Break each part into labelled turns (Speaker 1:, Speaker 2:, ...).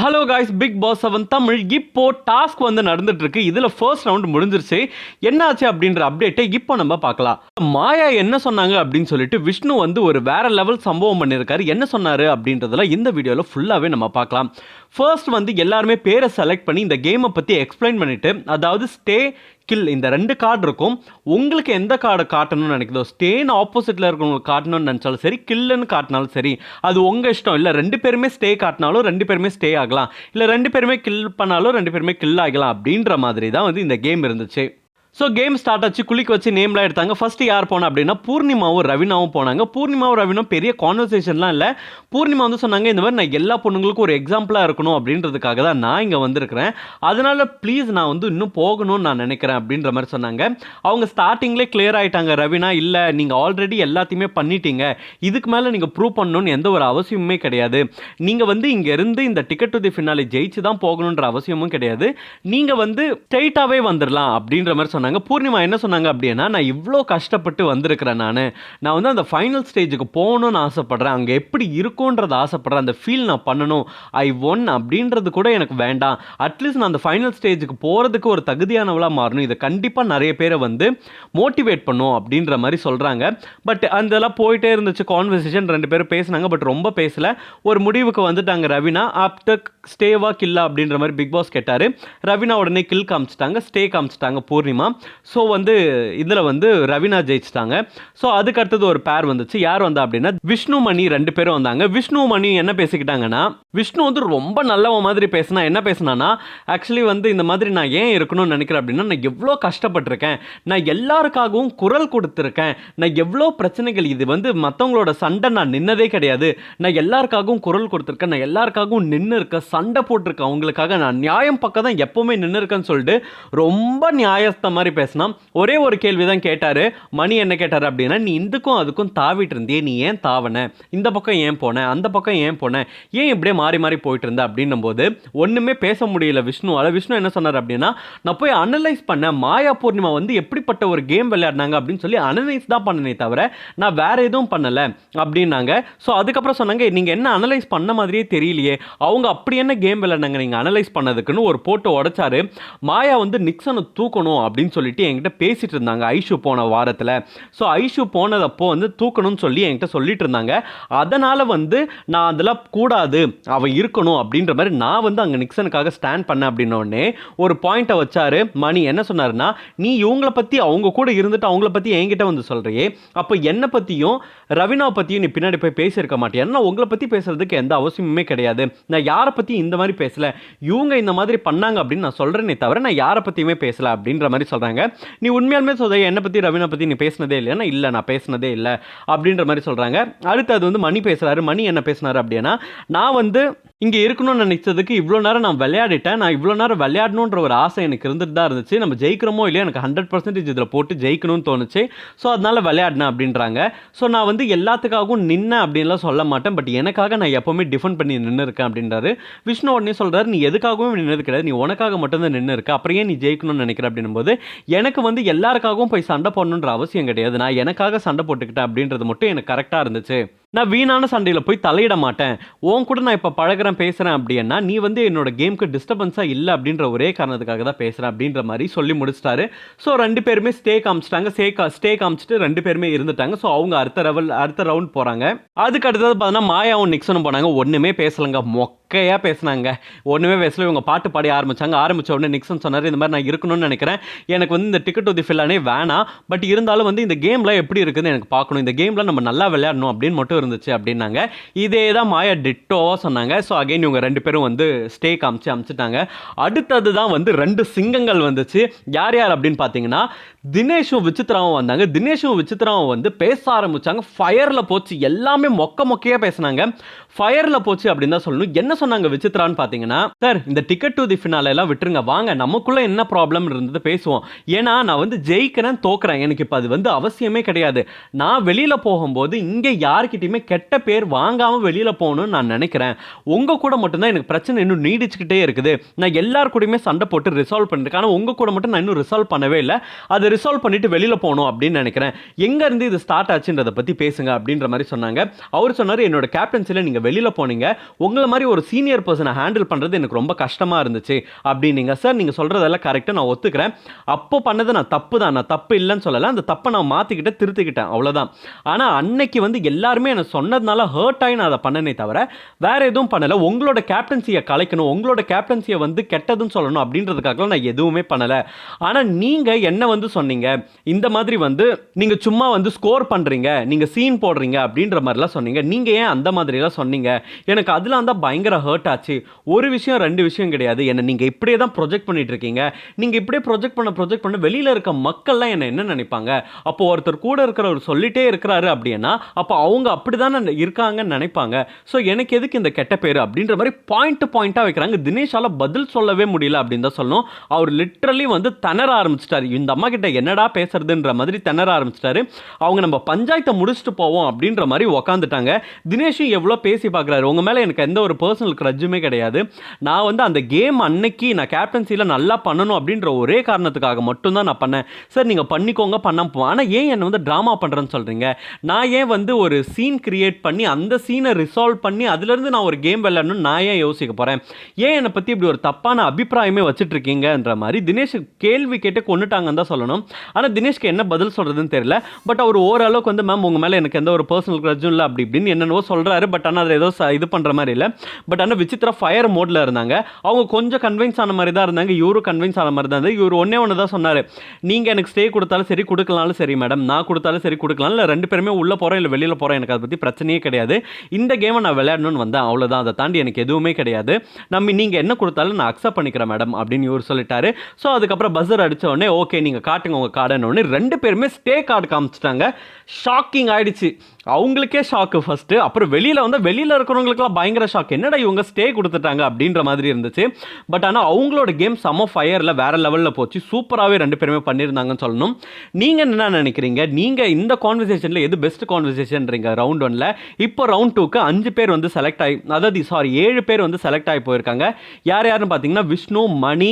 Speaker 1: Hello guys, big boss 7 Tamil இப்போ task வந்து நடந்துட்டு இருக்கு. இதுல ஃபர்ஸ்ட் ரவுண்ட் முடிஞ்சிருச்சு. என்னாச்சு அப்படின்ற அப்டேட்டை இப்போ நம்ம பார்க்கலாம். மாயா என்ன சொன்னாங்க அப்படின்னு சொல்லிட்டு விஷ்ணு வந்து ஒரு வேற லெவல் சம்பவம் பண்ணியிருக்காரு. என்ன சொன்னாரு அப்படின்றதுல இந்த வீடியோல ஃபுல்லாவே நம்ம பார்க்கலாம். ஃபர்ஸ்ட் வந்து எல்லாருமே பேரை செலக்ட் பண்ணி இந்த கேமை பத்தி எக்ஸ்பிளைன் பண்ணிட்டு, அதாவது ஸ்டே கில் இந்த ரெண்டு கார்டு இருக்கும். உங்களுக்கு எந்த கார்டை காட்டணும்னு நினைக்கிறதோ, ஸ்டேன்னு ஆப்போசிட்டில் இருக்கிறவங்களுக்கு காட்டணும்னு நினச்சாலும் சரி, கில்லுன்னு காட்டினாலும் சரி, அது உங்கள் இஷ்டம். இல்லை ரெண்டு பேருமே ஸ்டே காட்டினாலும் ரெண்டு பேருமே ஸ்டே ஆகலாம், இல்லை ரெண்டு பேருமே கில் பண்ணாலும் ரெண்டு பேருமே கில் ஆகலாம் அப்படின்ற மாதிரி தான் வந்து இந்த கேம் இருந்துச்சு. ஸோ கேம் ஸ்டார்ட் ஆச்சு. குளிக்க வச்சு நேம்லாம் எடுத்தாங்க. ஃபர்ஸ்ட் யார் போனா அப்படின்னா பூர்ணிமாவும் ரவினாவும் போனாங்க. பூர்ணிமாவும் ரவினாவும் பெரிய கான்வர்சேஷன்லாம் இல்லை. பூர்ணிமா வந்து சொன்னாங்க, இந்த மாதிரி நான் எல்லா பொண்ணுங்களுக்கும் ஒரு எக்ஸாம்பிளாக இருக்கணும் அப்படின்றதுக்காக தான் நான் இங்கே வந்திருக்கிறேன். அதனால ப்ளீஸ் நான் வந்து இன்னும் போகணும்னு நான் நினைக்கிறேன் அப்படின்ற மாதிரி சொன்னாங்க. அவங்க ஸ்டார்டிங்லேயே கிளியர் ஆகிட்டாங்க. ரவினா, இல்லை நீங்கள் ஆல்ரெடி எல்லாத்தையுமே பண்ணிட்டீங்க, இதுக்கு மேலே நீங்கள் ப்ரூவ் பண்ணணும்னு எந்த ஒரு அவசியமுமே கிடையாது. நீங்கள் வந்து இங்கே இருந்து இந்த டிக்கெட் டு தி ஃபினாலே ஜெயிச்சு தான் போகணுன்ற அவசியமும் கிடையாது. நீங்கள் வந்து ஸ்ட்ரெயிட்டாகவே வந்துடலாம் அப்படின்ற மாதிரி சொன்னாங்க. பூர்ணிமா என்ன சொன்னாங்க அப்படின்னா, நான் இவ்வளோ கஷ்டப்பட்டு வந்திருக்கிறேன், நான் வந்து அந்த ஃபைனல் ஸ்டேஜுக்கு போகணும்னு ஆசைப்படுறேன், அங்கே எப்படி இருக்கும்ன்றது ஆசைப்படுறேன், அந்த ஃபீல் நான் பண்ணணும், ஐ ஒன் அப்படின்றது கூட எனக்கு வேண்டாம், அட்லீஸ்ட் நான் அந்த ஃபைனல் ஸ்டேஜுக்கு போகிறதுக்கு ஒரு தகுதியானவளாக மாறணும், இதை கண்டிப்பாக நிறைய பேரை வந்து மோட்டிவேட் பண்ணும் அப்படின்ற மாதிரி சொல்கிறாங்க. பட் அதெல்லாம் போயிட்டே இருந்துச்சு கான்வர்சேஷன். ரெண்டு பேரும் பேசினாங்க, பட் ரொம்ப பேசலை. ஒரு முடிவுக்கு வந்துட்டாங்க. ரவினா ஆஃப்டர் ஸ்டேவா கில்லா அப்படின்ற மாதிரி பிக் பாஸ் கேட்டார். ரவினா உடனே கில் காமிச்சிட்டாங்க, ஸ்டே காமிச்சிட்டாங்க பூர்ணிமா. ஸோ வந்து இதில் வந்து ரவினா ஜெயிச்சிட்டாங்க. ஸோ அதுக்கு அடுத்தது ஒரு பேர் வந்துச்சு. யார் வந்தா அப்படின்னா விஷ்ணு மணி ரெண்டு பேரும் வந்தாங்க. விஷ்ணு மணி என்ன பேசிக்கிட்டாங்கன்னா, விஷ்ணு வந்து ரொம்ப நல்லவன் மாதிரி பேசினா. என்ன பேசினானா, ஆக்சுவலி வந்து இந்த மாதிரி நான் ஏன் இருக்கணும்னு நினைக்கிறேன் அப்படின்னா, நான் எவ்வளோ கஷ்டப்பட்டிருக்கேன், நான் எல்லாருக்காகவும் குரல் கொடுத்துருக்கேன், நான் எவ்வளோ பிரச்சனைகள், இது வந்து மற்றவங்களோட சண்டை நான் நின்னதே கிடையாது, நான் எல்லாருக்காகவும் குரல் கொடுத்துருக்கேன், நான் எல்லாருக்காகவும் நின்று இருக்கேன், சண்டை போட்டிருக்கேன், அவங்களுக்காக நான் நியாயம் பக்கம் தான் எப்பவுமே நின்று இருக்கேன்னு சொல்லிட்டு ரொம்ப நியாயத்தை மாதிரி பேசினா. ஒரே ஒரு கேள்வி தான் கேட்டாரு. மணி என்ன கேட்டார் அப்படின்னா, நீ இதுக்கும் அதுக்கும் தாவிட்டு இருந்தியே, நீ ஏன் தாவன, இந்த பக்கம் ஏன் போன, அந்த பக்கம் ஏன் போன, ஏன் இப்படியே மாறி மாறி போயிட்டு இருந்த அப்படின்னும் போது ஒண்ணுமே பேச முடியல விஷ்ணுவால. விஷ்ணு என்ன சொன்னார் அப்படின்னா, நான் போய் அனலைஸ் பண்ண மாயா பூர்ணிமா வந்து எப்படிப்பட்ட ஒரு கேம் விளையாடினாங்க அப்படின்னு சொல்லி அனலைஸ் தான் பண்ணனே தவிர நான் வேற எதுவும் பண்ணல அப்படின்னாங்க. ஸோ அதுக்கப்புறம் சொன்னாங்க, நீங்க என்ன அனலைஸ் பண்ண மாதிரியே தெரியலையே, அவங்க அப்படி என்ன கேம் விளையாடினாங்க நீங்க அனலைஸ் பண்ணதுக்குன்னு ஒரு போட்டு உடைச்சாரு. மாயா வந்து நிக்சனை தூக்கணும் அப்படின்னு சொல்லிட்டு என்கிட்ட பேசிட்டு இருந்தாங்க ஐஷு போன வாரத்தில். ஸோ ஐஷு போனதப்போ வந்து தூக்கணும்னு சொல்லி என்கிட்ட சொல்லிட்டு இருந்தாங்க. அதனால வந்து நான் அதெல்லாம் கூடாது, அவன் இருக்கணும் அப்படின்ற மாதிரி நான் வந்து அங்கே நிக்சனுக்காக ஸ்டாண்ட் பண்ணேன் அப்படின்னோடனே ஒரு பாயிண்ட்டை வச்சாரு. மணி என்ன சொன்னாருன்னா, நீ இவங்களை பற்றி அவங்க கூட இருந்துட்டு அவங்கள பற்றி என்கிட்ட வந்து சொல்கிறியே, அப்போ என்னை பற்றியும் ரவினாவை பற்றியும் நீ பின்னாடி போய் பேசியிருக்க மாட்டேன், ஏன்னா உங்களை பற்றி பேசுறதுக்கு எந்த அவசியமுமே கிடையாது, நான் யாரை பற்றி இந்த மாதிரி பேசல, இவங்க இந்த மாதிரி பண்ணாங்க அப்படின்னு நான் சொல்கிறேனே தவிர நான் யாரை பற்றியுமே பேசல அப்படின்ற மாதிரி சொல்கிறாங்க. நீ உண்மையாலுமே சொல்ற என்னை பற்றி ரவினா பற்றி நீ பேசினதே இல்லைன்னா, இல்லை நான் பேசினதே இல்லை அப்படின்ற மாதிரி சொல்கிறாங்க. அடுத்தது வந்து மணி பேசுகிறாரு. மணி என்ன பேசினார் அப்படின்னா, நான் வந்து இங்கே இருக்கணும்னு நினைச்சதுக்கு இவ்வளோ நேரம் நான் விளையாடிட்டேன், நான் இவ்வளோ நேரம் விளையாடணுன்ற ஒரு ஆசை எனக்கு இருந்துட்டு தான் இருந்துச்சு, நம்ம ஜெயிக்கிறோமோ இல்லையா எனக்கு 100% இதில் போட்டு ஜெயிக்கணும்னு தோணுச்சு, ஸோ அதனால விளையாடினேன் அப்படின்றாங்க. ஸோ நான் வந்து எல்லாத்துக்காகவும் நின்னேன் அப்படின்லாம் சொல்ல மாட்டேன், பட் எனக்காக நான் எப்போவுமே டிஃபெண்ட் பண்ணி நின்று இருக்கேன் அப்படின்றாரு. விஷ்ணு உடனே சொல்கிறாரு, நீ எதுக்காகவும் நின்னது கிடையாது, நீ உனக்காக மட்டும்தான் நின்று இருக்க, அப்புறம் ஏன் நீ ஜெயிக்கணும்னு நினைக்கிற அப்படின்னும் போது, எனக்கு வந்து எல்லாருக்காகவும் போய் சண்டை போடணுன்ற அவசியம் கிடையாது, நான் எனக்காக சண்டை போட்டுக்கிட்டேன் அப்படின்றது மட்டும் எனக்கு கரெக்டாக இருந்துச்சு, நான் வீணான சண்டையில் போய் தலையிட மாட்டேன், உன் கூட நான் இப்போ பழகிறேன் பேசுகிறேன் அப்படின்னா நீ வந்து என்னோட கேமுக்கு டிஸ்டர்பன்ஸாக இல்லை அப்படின்ற ஒரே காரணத்துக்காக தான் பேசுகிறேன் அப்படின்ற மாதிரி சொல்லி முடிச்சிட்டாரு. ஸோ ரெண்டு பேருமே ஸ்டே காமிச்சிட்டாங்க. ஸ்டே காமிச்சிட்டு ரெண்டு பேருமே இருந்துட்டாங்க. ஸோ அவங்க அடுத்த ரவுண்ட் போகிறாங்க. அதுக்கு அடுத்தது பார்த்தீங்கன்னா மாயாவும் நிக்சனும் போனாங்க. ஒன்றுமே பேசலைங்க, மொக்கையாக பேசினாங்க, ஒன்றுமே பேசல. இவங்க பாட்டு பாடி ஆரம்பித்த உடனே நிக்சன் சொன்னார், இந்த மாதிரி நான் இருக்கணும்னு நினைக்கிறேன், எனக்கு வந்து இந்த டிக்கெட் டு தி ஃபினாலே வேணாம், பட் இருந்தாலும் வந்து இந்த கேமில் எப்படி இருக்குதுன்னு எனக்கு பார்க்கணும், இந்த கேமில் நம்ம நல்லா விளையாடணும் அப்படின்னு மட்டும் இருந்துச்சு அப்படின்னாங்க. இதே தான் மாயா டிட்டோவாக சொன்னாங்க. ஸோ அகைன் இவங்க ரெண்டு பேரும் வந்து ஸ்டே காமிச்சு அமிச்சிட்டாங்க. அடுத்தது தான் வந்து ரெண்டு சிங்கங்கள் வந்துச்சு. யார் யார் அப்படின்னு பார்த்தீங்கன்னா, தினேஷும் விசித்ராவும் வந்தாங்க. தினேஷும் விசித்ராவும் வந்து பேச ஆரம்பிச்சாங்க. ஃபயரில் போச்சு, எல்லாமே மொக்கையாக பேசினாங்க. ஃபயரில் போச்சு அப்படின்னு தான் சொல்லணும். என்ன சொன்னாங்க விசித்ரான்னு பார்த்தீங்கன்னா, சார் இந்த டிக்கெட் டு தி ஃபினாலே எல்லாம் விட்டுருங்க, வாங்க நமக்குள்ள என்ன ப்ராப்ளம் இருந்தது பேசுவோம், ஏன்னா நான் வந்து ஜெயிக்கிறேன் தோக்குறேன், எனக்கு இப்போ அது வந்து அவசியமே கிடையாது, நான் வெளியில் போகும்போது இங்கே யார்கிட்டையுமே கெட்ட பேர் வாங்காமல் வெளியில் போகணும்னு நான் நினைக்கிறேன், உங்கள் கூட மட்டும்தான் எனக்கு பிரச்சனை இன்னும் நீடிச்சுக்கிட்டே இருக்குது, நான் எல்லார் கூடயுமே சண்டை போட்டு ரிசால்வ் பண்ணிருக்கேன், ஆனால் உங்கள் கூட மட்டும் நான் இன்னும் ரிசால்வ் பண்ணவே இல்லை, அதை ரிசால்வ் பண்ணிட்டு வெளியில் போகணும் அப்படின்னு நினைக்கிறேன், எங்கேருந்து இது ஸ்டார்ட் ஆச்சுன்றதை பற்றி பேசுங்க அப்படின்ற மாதிரி சொன்னாங்க. அவர் சொன்னார், என்னோட கேப்டன்சியில் நீங்கள் வெளியில் போனீங்க, உங்களை மாதிரி ஒரு சீனியர் பர்சனை ஹேண்டில் பண்ணுறது எனக்கு ரொம்ப கஷ்டமாக இருந்துச்சு அப்படின்னீங்க. சார் நீங்கள் சொல்கிறதெல்லாம் கரெக்டாக நான் ஒத்துக்கிறேன். அப்போ பண்ணது நான் தப்பு தான், நான் தப்பு இல்லைன்னு சொல்லலை. அந்த தப்பை நான் மாற்றிக்கிட்டேன், திருத்திக்கிட்டேன், அவ்வளோதான். ஆனால் அன்னைக்கு வந்து எல்லாருமே எனக்கு சொன்னதுனால ஹர்ட் ஆகி நான் அதை பண்ணனே தவிர வேற எதுவும் பண்ணலை. உங்களோட கேப்டன்சியை கலைக்கணும், உங்களோட கேப்டன்சியை வந்து கெட்டதுன்னு சொல்லணும் அப்படின்றதுக்காக நான் எதுவுமே பண்ணலை. ஆனால் நீங்கள் என்ன வந்து சொன்னீங்க, இந்த மாதிரி வந்து நீங்கள் சும்மா வந்து ஸ்கோர் பண்ணுறீங்க, நீங்கள் சீன் போடுறீங்க அப்படின்ற மாதிரிலாம் சொன்னீங்க. நீங்கள் ஏன் அந்த மாதிரிலாம் சொன்னீங்க? எனக்கு அதெல்லாம் தான் பயங்கர ஹர்ட் ஆச்சு. ஒரு விஷயம் ரெண்டு விஷயம் கிடையாது. என்ன நீங்கள் இப்படியே தான் ப்ரொஜெக்ட் பண்ணிட்டு இருக்கீங்க. நீங்கள் இப்படியே ப்ரொஜெக்ட் பண்ண வெளியில் இருக்க மக்கள்லாம் என்ன நினைப்பாங்க? அப்போ ஒருத்தர் கூட இருக்கிறவர் சொல்லிட்டே இருக்கிறாரு அப்படின்னா அப்போ அவங்க அப்படிதானே இருக்காங்கன்னு நினைப்பாங்க. ஸோ எனக்கு எதுக்கு இந்த கெட்ட பேர் அப்படின்ற மாதிரி பாயிண்டாக வைக்கிறாங்க. தினேஷால பதில் சொல்லவே முடியல அப்படின்னு தான் சொல்லணும். அவர் லிட்ரலி வந்து திணற ஆரம்பிச்சிட்டாரு. இந்த அம்மா கிட்ட என்னடா பேசுறதுன்ற மாதிரி திணற ஆரம்பிச்சிட்டாரு. அவங்க நம்ம பஞ்சாயத்தை முடிச்சுட்டு போவோம் அப்படின்ற மாதிரி உக்காந்துட்டாங்க. தினேஷும் எவ்வளோ பேசி பார்க்குறாரு. உங்கள் மேலே எனக்கு எந்த ஒரு பர்சனல் கிரட்ஜுமே கிடையாது. நான் வந்து அந்த கேம் அன்னைக்கு நான் கேப்டன்சியில் நல்லா பண்ணணும் அப்படின்ற ஒரே காரணத்துக்காக மட்டும்தான் நான் பண்ணேன். சார் நீங்கள் பண்ணிக்கோங்க, பண்ண ஆனால் ஏன் என்னை வந்து ட்ராமா பண்ணுறேன்னு சொல்கிறீங்க? நான் ஏன் வந்து ஒரு சீன் கிரியேட் பண்ணி அந்த சீனை ரிசால்வ் பண்ணி அதுலேருந்து நான் ஒரு கேம் விளையாடணும்னு நான் ஏன் யோசிக்க போகிறேன்? ஏன் என்னை பற்றி இப்படி ஒரு தப்பான அபிப்பிராயமே வச்சுட்டு இருக்கீங்கன்ற மாதிரி தினேஷ் கேள்வி கேட்டு கொண்டுட்டாங்கன்னு தான் சொல்லணும். ஆனால் தினேஷ்க்கு என்ன பதில் சொல்கிறதுன்னு தெரியல. பட் அவர் ஓரளவுக்கு வந்து மேம் உங்கள் மேலே எனக்கு எந்த ஒரு பர்சனல் கிரட்ஜும் இல்லை அப்படி இப்படின்னு என்னென்னவோ சொல்கிறாரு. பட் ஆனால் அதில் ஏதோ இது பண்ணுற மாதிரி இல்லை. பட் ஆனால் விசித்ரா ஃபயர் மோடில் இருந்தாங்க. அவங்க கொஞ்சம் கன்வின்ஸ் ஆன மாதிரி தான் இருந்தாங்க. இவரும் கன்வின்ஸ் ஆன மாதிரி தான் இருந்தது. இவர் ஒன்று தான் சொன்னார், நீங்கள் எனக்கு ஸ்டே கொடுத்தாலும் சரி கொடுக்கலாலும் சரி மேடம், நான் கொடுத்தாலும் சரி கொடுக்கலாம், இல்லை ரெண்டு பேருமே உள்ளே போகிறேன் இல்லை வெளியில் போகிறேன், எனக்கு அதை பற்றி பிரச்சனையே கிடையாது. இந்த கேமை நான் விளையாடணும்னு வந்தேன், அவ்வளோதான். அதை தாண்டி எனக்கு எதுவுமே கிடையாது. நீங்கள் என்ன கொடுத்தாலும் நான் அக்செப்ட் பண்ணிக்கிறேன் மேடம் அப்படின்னு இவர் சொல்லிட்டாரு. ஸோ அதுக்கப்புறம் பஸ்ஸர் அடித்த உடனே ஓகே நீங்கள் காட்டுங்க உங்கள் கார்டுன்னு ரெண்டு பேருமே ஸ்டே கார்டு காமிச்சிட்டாங்க. ஷாக்கிங் ஆயிடுச்சு. அவங்களுக்கே ஷாக்கு ஃபர்ஸ்ட். அப்புறம் வெளியில் வந்து வெளியில் இருக்கிறவங்களுக்குலாம் பயங்கர ஷாக். என்னடா இவங்க ஸ்டே கொடுத்துட்டாங்க அப்படின்ற மாதிரி இருந்துச்சு. பட் ஆனால் அவங்களோட கேம் செம ஃபயரில் வேற லெவலில் போச்சு. சூப்பராகவே ரெண்டு பேருமே பண்ணியிருந்தாங்கன்னு சொல்லணும். நீங்கள் என்ன நினைக்கிறீங்க? நீங்கள் இந்த கான்வர்சேஷனில் எது பெஸ்ட் கான்வர்சேஷன்றீங்க ரவுண்ட் 1ல்? இப்போ ரவுண்ட் 2க்கு 5 பேர் வந்து செலக்ட் ஆகி, அதாவது 7 பேர் வந்து செலக்ட் ஆகி போயிருக்காங்க. யார் யாருன்னு பார்த்தீங்கன்னா விஷ்ணு, மணி,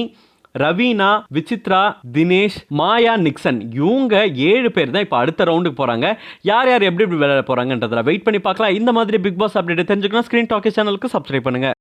Speaker 1: ரவீனா, விசித்ரா, தினேஷ், மாயா, நிக்சன். இவங்க 7 பேர் தான் இப்போ அடுத்த ரவுண்டுக்கு போகிறாங்க. யார் யார் எப்படி விளையாட போகிறாங்கன்றதில் வெயிட் பண்ணி பார்க்கலாம். இந்த மாதிரி பிக் பாஸ் அப்டேட் தெரிஞ்சுக்கணும் ஸ்க்ரீன் டாக்கி சேனலுக்கு சப்ஸ்கிரைப் பண்ணுங்கள்.